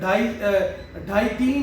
2.5-3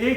$1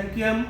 MKM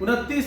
29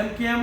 MKM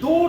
2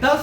10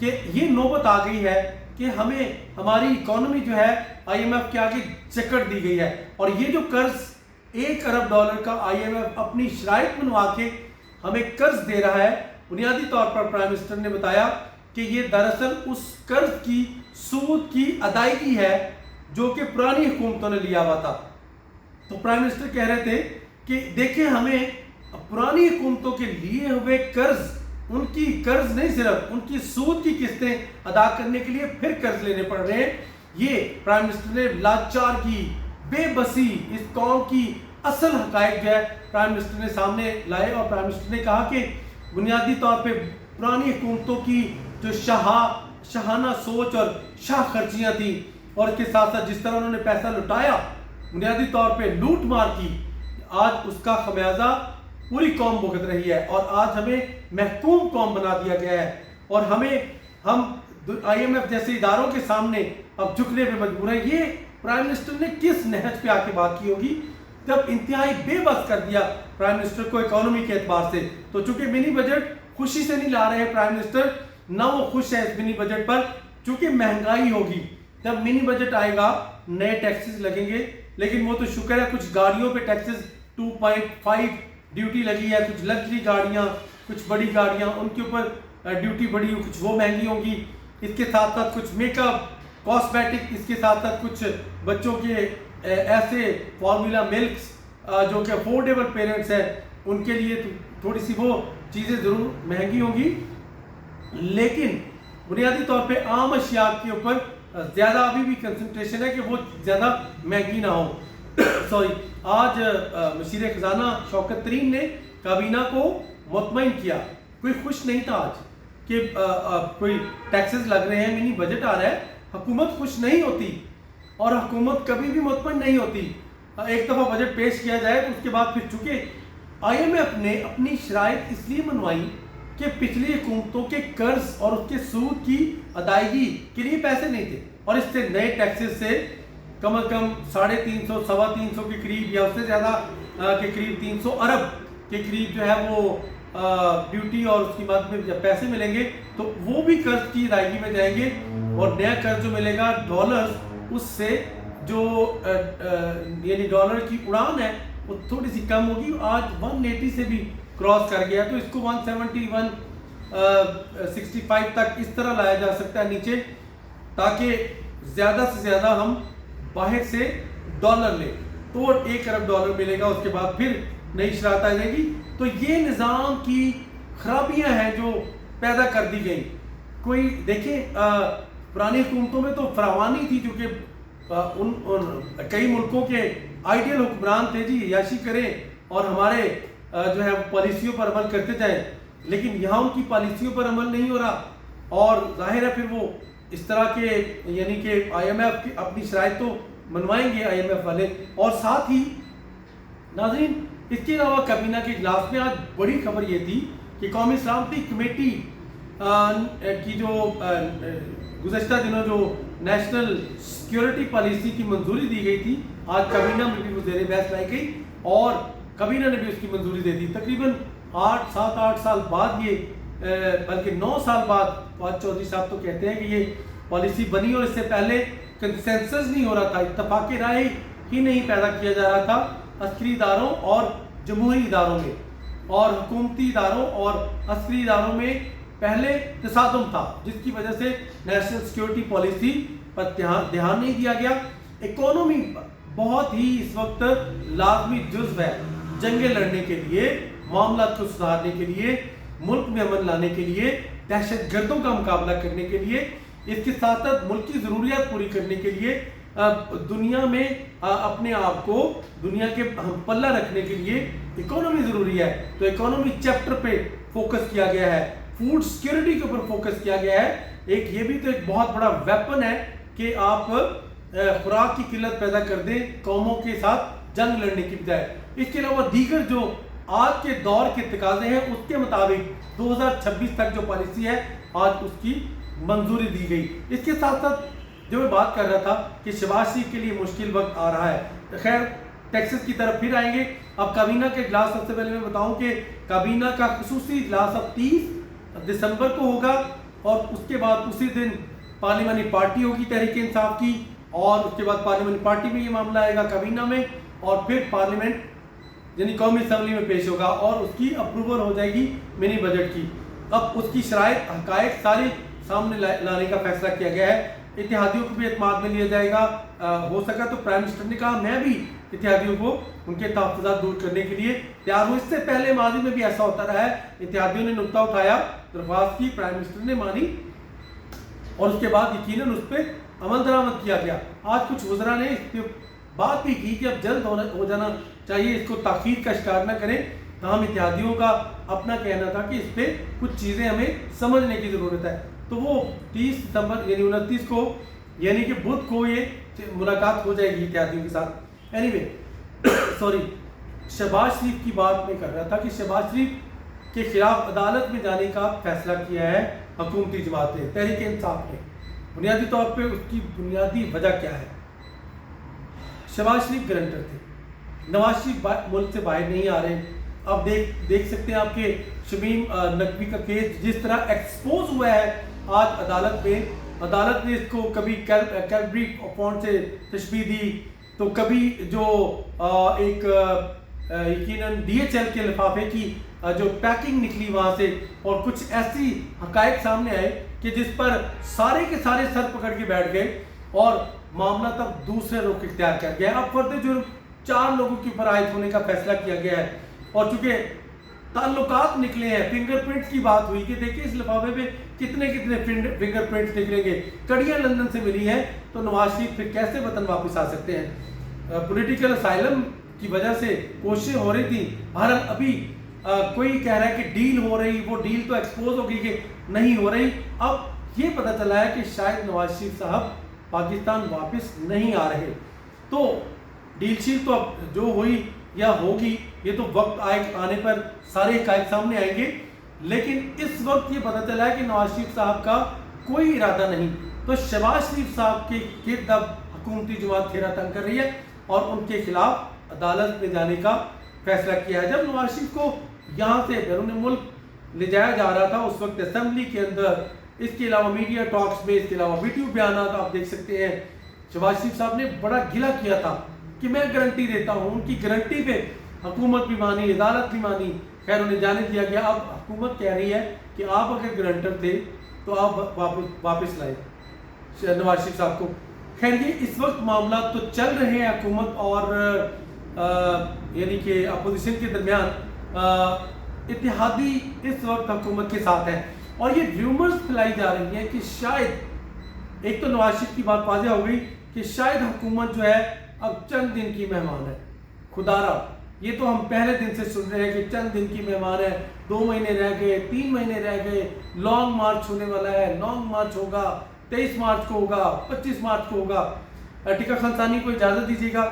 کہ یہ نوبت آ گئی ہے کہ ہمیں ہماری اکانومی جو ہے آئی ایم ایف کے آگے جکڑ دی گئی ہے، اور یہ جو قرض $1 ارب کا آئی ایم ایف اپنی شرائط بنوا کے ہمیں قرض دے رہا ہے، بنیادی طور پر پرائم منسٹر نے بتایا کہ یہ دراصل اس قرض کی سود کی ادائیگی ہے جو کہ پرانی حکومتوں نے لیا ہوا تھا۔ تو پرائم منسٹر کہہ رہے تھے کہ دیکھیں ہمیں پرانی حکومتوں کے لیے ہوئے قرض، ان کی قرض نہیں صرف ان کی سود کی قسطیں ادا کرنے کے لیے پھر قرض لینے پڑ رہے ہیں۔ یہ پرائم منسٹر نے لاچار کی، بے بسی، اس قوم کی اصل حقائق جو ہے پرائم منسٹر نے سامنے لائے، اور پرائم منسٹر نے کہا کہ بنیادی طور پہ پرانی حکومتوں کی جو شاہانہ سوچ اور شاہ خرچیاں تھیں، اور اس کے ساتھ ساتھ جس طرح انہوں نے پیسہ لٹایا، بنیادی طور پہ لوٹ مار کی، آج اس کا خمیازہ پوری قوم بھگت رہی ہے، اور آج ہمیں محکوم قوم بنا دیا گیا ہے، اور ہم آئی ایم ایف جیسے اداروں کے سامنے اب جھکنے پہ مجبور ہیں۔ یہ پرائم منسٹر نے کس نہج پہ آ کے بات کی ہوگی جب انتہائی بے بس کر دیا پرائم منسٹر کو اکانومی کے اعتبار سے۔ تو چونکہ منی بجٹ خوشی سے نہیں لا رہے ہیں پرائم منسٹر، نہ وہ خوش ہے اس منی بجٹ پر، چونکہ مہنگائی ہوگی، جب منی بجٹ آئے گا نئے ٹیکسز لگیں گے، لیکن وہ تو شکر ہے کچھ گاڑیوں پہ ٹیکسز 2.5 ڈیوٹی لگی ہے، کچھ لگژری گاڑیاں، کچھ بڑی گاڑیاں ان کے اوپر ڈیوٹی بڑی ہو، کچھ وہ مہنگی ہوں گی، اس کے ساتھ ساتھ کچھ میک اپ، کاسمیٹک، اس کے ساتھ ساتھ کچھ بچوں کے ایسے فارمولا ملکس جو کہ افورڈیبل پیرنٹس ہیں ان کے لیے تھوڑی سی وہ چیزیں ضرور مہنگی ہوں گی، لیکن بنیادی طور پہ عام اشیاء کے اوپر زیادہ ابھی بھی کنسنٹریشن ہے کہ وہ زیادہ مہنگی نہ ہو۔ سوری، آج وزیر خزانہ شوکت ترین نے کابینہ کو مطمئن کیا، کوئی خوش نہیں تھا آج کہ کوئی ٹیکسز لگ رہے ہیں، منی بجٹ آ رہا ہے، حکومت خوش نہیں ہوتی، اور حکومت کبھی بھی مطمئن نہیں ہوتی۔ ایک دفعہ بجٹ پیش کیا جائے تو اس کے بعد پھر چکے آئی ایم ایف نے اپنی شرائط اس لیے منوائی کہ پچھلی حکومتوں کے قرض اور اس کے سود کی ادائیگی کے لیے پیسے نہیں تھے، اور اس سے نئے ٹیکسز سے کم از کم 350 325 کے قریب یا اس سے زیادہ کے قریب 300 ارب کے قریب جو ہے وہ ڈیوٹی اور اس کی بعد میں جب پیسے ملیں گے تو وہ بھی قرض کی ادائیگی میں جائیں گے، اور نیا قرض جو ملے گا ڈالرز، اس سے جو یعنی ڈالر کی اڑان ہے وہ تھوڑی سی کم ہوگی، آج 180 سے بھی کراس کر گیا، تو اس کو 170 165 تک اس طرح لایا جا سکتا ہے نیچے، تاکہ زیادہ سے زیادہ ہم باہر سے ڈالر لیں، تو $1 ارب ملے گا، اس کے بعد پھر نئی شرائط آ جائے گی۔ تو یہ نظام کی خرابیاں ہیں جو پیدا کر دی گئی۔ کوئی دیکھیں پرانی حکومتوں میں تو فراوانی تھی، کیونکہ کئی ملکوں کے آئیڈیل حکمران تھے جی، عیاشی کریں اور ہمارے جو ہے پالیسیوں پر عمل کرتے جائیں، لیکن یہاں ان کی پالیسیوں پر عمل نہیں ہو رہا، اور ظاہر ہے پھر وہ اس طرح کے یعنی کہ آئی ایم ایف کی اپنی شرائط تو منوائیں گے آئی ایم ایف والے۔ اور ساتھ ہی ناظرین، اس کے علاوہ کابینہ کے اجلاس میں آج بڑی خبر یہ تھی کہ قومی سلامتی کمیٹی کی جو گزشتہ دنوں جو نیشنل سیکیورٹی پالیسی کی منظوری دی گئی تھی، آج کابینہ میں بھی وہ زیر بحث لائی گئی، اور کابینہ نے بھی اس کی منظوری دے دی۔ تقریباً 7-8 سال بعد یہ بلکہ 9 سال بعد فواد چودھری صاحب تو کہتے ہیں کہ یہ پالیسی بنی، اور اس سے پہلے کنسنسس نہیں ہو رہا تھا، اتفاق رائے ہی نہیں پیدا کیا جا رہا تھا عسکری اداروں اور جمہوری اداروں میں، اور حکومتی اداروں اور عسکری اداروں میں پہلے تصادم تھا، جس کی وجہ سے نیشنل سیکیورٹی پالیسی پر دھیان نہیں دیا گیا۔ اکانومی بہت ہی اس وقت لازمی جزو ہے جنگیں لڑنے کے لیے، معاملات کو سدھارنے کے لیے، ملک میں امن لانے کے لیے، دہشت گردوں کا مقابلہ کرنے کے لیے، اس کے ساتھ ساتھ ملک کی ضروریات پوری کرنے کے لیے، دنیا میں اپنے آپ کو دنیا کے ہم پلہ رکھنے کے لیے اکانومی ضروری ہے۔ تو اکانومی چیپٹر پہ فوکس کیا گیا ہے، فوڈ سیکیورٹی کے اوپر فوکس کیا گیا ہے۔ ایک یہ بھی تو ایک بہت بڑا ویپن ہے کہ آپ خوراک کی قلت پیدا کر دیں قوموں کے ساتھ جنگ لڑنے کی بجائے۔ اس کے علاوہ دیگر جو آج کے دور کے تقاضے ہیں اس کے مطابق 2026 تک جو پالیسی ہے آج اس کی منظوری دی گئی۔ اس کے ساتھ ساتھ جو میں بات کر رہا تھا کہ شہباز شریف کے لیے مشکل وقت آ رہا ہے، خیر ٹیکسز کی طرف پھر آئیں گے۔ اب کابینہ کے اجلاس، سب سے پہلے میں بتاؤں کہ کابینہ کا خصوصی اجلاس اب 30 دسمبر کو ہوگا، اور اس کے بعد اسی دن پارلیمانی پارٹی ہوگی تحریک انصاف کی، اور اس کے بعد پارلیمانی پارٹی میں یہ معاملہ آئے گا کابینہ میں، اور پھر پارلیمنٹ یعنی قومی اسمبلی میں پیش ہوگا اور اس کی اپروول ہو جائے گی منی بجٹ کی۔ اب اس کی شرائط حقائق ساری سامنے لانے کا فیصلہ کیا گیا ہے۔ اتحادیوں کو بھی اعتماد میں لیا جائے گا، ہو سکا تو پرائم منسٹر نے کہا میں بھی اتحادیوں کو ان کے تحفظات دور کرنے کے لیے تیار ہوں۔ اس سے پہلے ماضی میں بھی ایسا ہوتا رہا ہے، اتحادیوں نے نکتہ اٹھایا، درخواست کی، پرائم منسٹر نے مانی اور اس کے بعد یقیناً اس پہ عمل درآمد کیا گیا۔ آج کچھ وزراء نے اس پہ بات بھی کی کہ اب جلد ہو جانا چاہیے، اس کو تاخیر کا شکار نہ کریں۔ تاہم اتحادیوں کا اپنا کہنا تھا کہ اس پہ کچھ چیزیں ہمیں سمجھنے کی ضرورت ہے، تو وہ 30 ستمبر یعنی 29 کو یعنی کہ بدھ کو یہ ملاقات ہو جائے گی اتحادیوں کے ساتھ۔ اینی وے سوری، شہباز شریف کی بات میں کر رہا تھا کہ شہباز شریف کے خلاف عدالت میں جانے کا فیصلہ کیا ہے حکومتی جماعت نے، تحریک انصاف نے۔ بنیادی طور پہ اس کی بنیادی وجہ کیا ہے؟ شہباز شریف گرنٹر تھے، نواز شریف ملک سے باہر نہیں آ رہے۔ اب دیکھ سکتے ہیں آپ کے شمیم نقوی کا کیس جس طرح ایکسپوز ہوا ہے آج عدالت میں۔ عدالت نے اس کو کبھی کیلبری فونٹ سے تشبیہ دی، تو کبھی جو ایک یقیناً ڈی ایچ ایل کے لفافے کی جو پیکنگ نکلی وہاں سے، اور کچھ ایسی حقائق سامنے آئے کہ جس پر سارے کے سارے سر پکڑ کے بیٹھ گئے اور معاملہ تب دوسرے رخ اختیار کر گیا۔ اب فرد جرم 4 لوگوں کے اوپر عائد ہونے کا فیصلہ کیا گیا ہے، اور چونکہ تعلقات نکلے ہیں، فنگر پرنٹس کی بات ہوئی کہ دیکھیں اس لفافے پہ کتنے فنگر پرنٹس نکلیں گے، کڑیاں لندن سے ملی ہیں، تو نواز شریف پھر کیسے وطن واپس آ سکتے ہیں؟ پولیٹیکل اسائلم کی وجہ سے کوششیں ہو رہی تھی۔ بہرحال ابھی کوئی کہہ رہا ہے کہ ڈیل ہو رہی، وہ ڈیل تو ایکسپوز ہو گئی کہ نہیں ہو رہی۔ اب یہ پتہ چلا ہے کہ شاید نواز شریف صاحب پاکستان واپس نہیں آ رہے، تو ڈیل شیل تو اب جو ہوئی یا ہوگی یہ تو وقت آنے پر سارے حقائق سامنے آئیں گے، لیکن اس وقت یہ پتہ چلا ہے کہ نواز شریف صاحب کا کوئی ارادہ نہیں۔ تو شہباز شریف صاحب کے گرد اب حکومتی جماعت گھیرا تنگ کر رہی ہے اور ان کے خلاف عدالت میں جانے کا فیصلہ کیا ہے۔ جب نواز شریف کو یہاں سے بیرون ملک لے جایا جا رہا تھا اس وقت اسمبلی کے اندر، اس کے علاوہ میڈیا ٹاکس میں، اس کے علاوہ ویڈیو بیانات آپ دیکھ سکتے ہیں، شہباز شریف صاحب نے بڑا گلہ کیا تھا کہ میں گارنٹی دیتا ہوں، ان کی گارنٹی پہ حکومت بھی مانی، عدالت بھی مانی، خیر انہیں جانے دیا گیا۔ اب حکومت کہہ رہی ہے کہ آپ اگر گارنٹر تھے تو آپ واپس لائیں نواز شریف صاحب کو۔ خیر یہ اس وقت معاملات تو چل رہے ہیں حکومت اور یعنی کہ اپوزیشن کے درمیان، اتحادی اس وقت حکومت کے ساتھ ہیں، اور یہ ریومرز پھیلائی جا رہی ہیں کہ شاید ایک تو نواز شریف کی بات واضح ہو گئی کہ شاید حکومت جو ہے اب چند دن کی مہمان ہے۔ خدا را، یہ تو ہم پہلے دن سے سن رہے ہیں کہ چند دن کی مہمان ہے، 2 مہینے رہ گئے، 3 مہینے رہ گئے، لانگ مارچ ہونے والا ہے، لانگ مارچ ہوگا، 23 مارچ کو ہوگا، 25 مارچ کو ہوگا، ٹیکا خان ثانی کو اجازت دیجیے گا،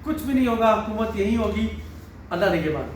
کچھ بھی نہیں ہوگا، حکومت یہی ہوگی، اللہ نگہبان۔